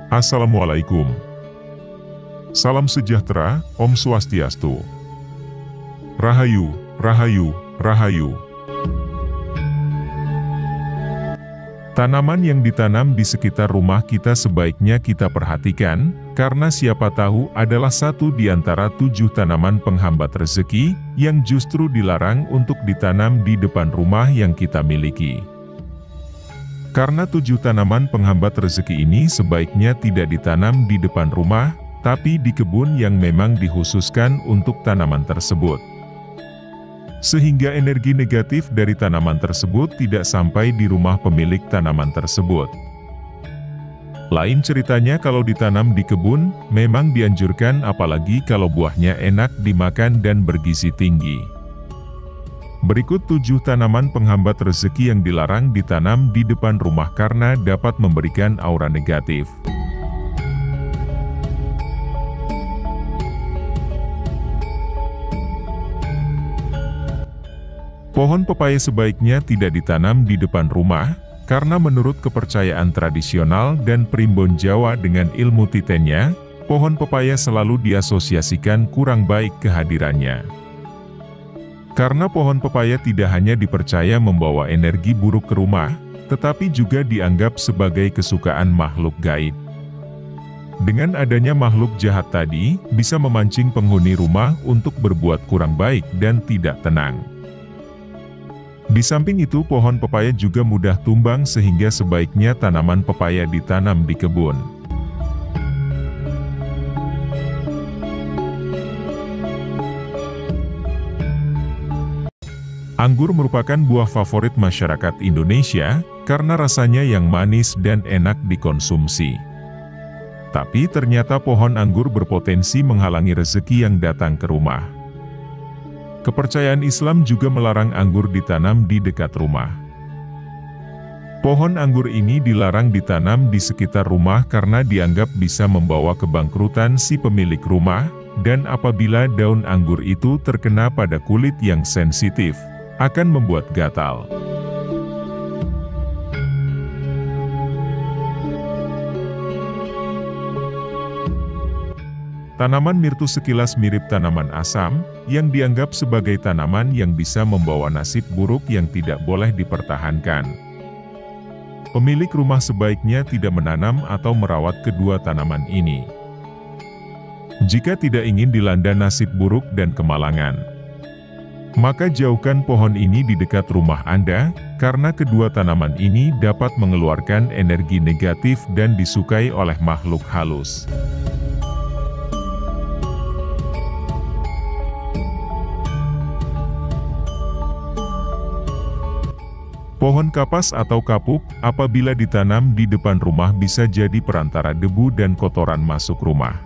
Assalamualaikum. Salam sejahtera, Om Swastiastu. Rahayu, Rahayu, Rahayu. Tanaman yang ditanam di sekitar rumah kita sebaiknya kita perhatikan, karena siapa tahu adalah satu di antara 7 tanaman penghambat rezeki, yang justru dilarang untuk ditanam di depan rumah yang kita miliki. Karena 7 tanaman penghambat rezeki ini sebaiknya tidak ditanam di depan rumah, tapi di kebun yang memang dikhususkan untuk tanaman tersebut. Sehingga energi negatif dari tanaman tersebut tidak sampai di rumah pemilik tanaman tersebut. Lain ceritanya kalau ditanam di kebun, memang dianjurkan apalagi kalau buahnya enak dimakan dan bergizi tinggi. Berikut 7 tanaman penghambat rezeki yang dilarang ditanam di depan rumah karena dapat memberikan aura negatif. Pohon pepaya sebaiknya tidak ditanam di depan rumah, karena menurut kepercayaan tradisional dan primbon Jawa dengan ilmu titennya, pohon pepaya selalu diasosiasikan kurang baik kehadirannya. Karena pohon pepaya tidak hanya dipercaya membawa energi buruk ke rumah, tetapi juga dianggap sebagai kesukaan makhluk gaib. Dengan adanya makhluk jahat tadi, bisa memancing penghuni rumah untuk berbuat kurang baik dan tidak tenang. Di samping itu, pohon pepaya juga mudah tumbang sehingga sebaiknya tanaman pepaya ditanam di kebun. Anggur merupakan buah favorit masyarakat Indonesia, karena rasanya yang manis dan enak dikonsumsi. Tapi ternyata pohon anggur berpotensi menghalangi rezeki yang datang ke rumah. Kepercayaan Islam juga melarang anggur ditanam di dekat rumah. Pohon anggur ini dilarang ditanam di sekitar rumah karena dianggap bisa membawa kebangkrutan si pemilik rumah, dan apabila daun anggur itu terkena pada kulit yang sensitif, akan membuat gatal. Tanaman mirtus sekilas mirip tanaman asam, yang dianggap sebagai tanaman yang bisa membawa nasib buruk yang tidak boleh dipertahankan. Pemilik rumah sebaiknya tidak menanam atau merawat kedua tanaman ini, jika tidak ingin dilanda nasib buruk dan kemalangan. Maka jauhkan pohon ini di dekat rumah Anda, karena kedua tanaman ini dapat mengeluarkan energi negatif dan disukai oleh makhluk halus. Pohon kapas atau kapuk, apabila ditanam di depan rumah bisa jadi perantara debu dan kotoran masuk rumah.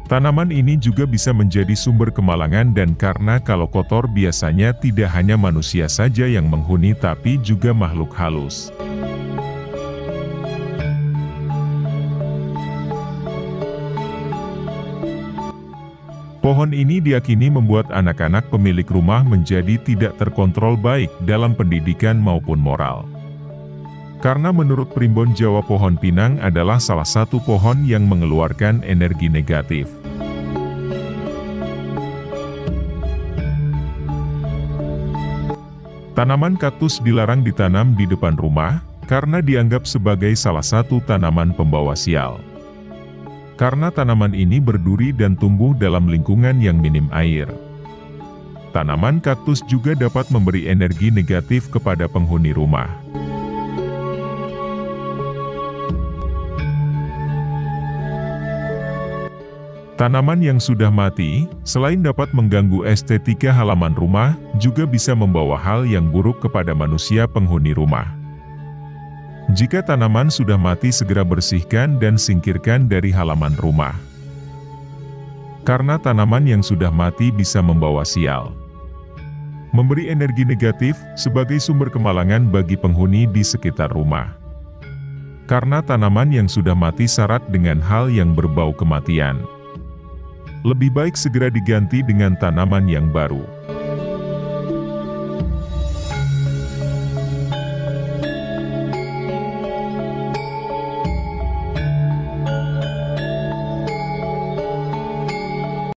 Tanaman ini juga bisa menjadi sumber kemalangan dan karena kalau kotor biasanya tidak hanya manusia saja yang menghuni tapi juga makhluk halus. Pohon ini diyakini membuat anak-anak pemilik rumah menjadi tidak terkontrol baik dalam pendidikan maupun moral. Karena menurut primbon Jawa pohon pinang adalah salah satu pohon yang mengeluarkan energi negatif. Tanaman kaktus dilarang ditanam di depan rumah, karena dianggap sebagai salah satu tanaman pembawa sial. Karena tanaman ini berduri dan tumbuh dalam lingkungan yang minim air. Tanaman kaktus juga dapat memberi energi negatif kepada penghuni rumah. Tanaman yang sudah mati, selain dapat mengganggu estetika halaman rumah, juga bisa membawa hal yang buruk kepada manusia penghuni rumah. Jika tanaman sudah mati segera bersihkan dan singkirkan dari halaman rumah. Karena tanaman yang sudah mati bisa membawa sial. Memberi energi negatif sebagai sumber kemalangan bagi penghuni di sekitar rumah. Karena tanaman yang sudah mati syarat dengan hal yang berbau kematian. Lebih baik segera diganti dengan tanaman yang baru.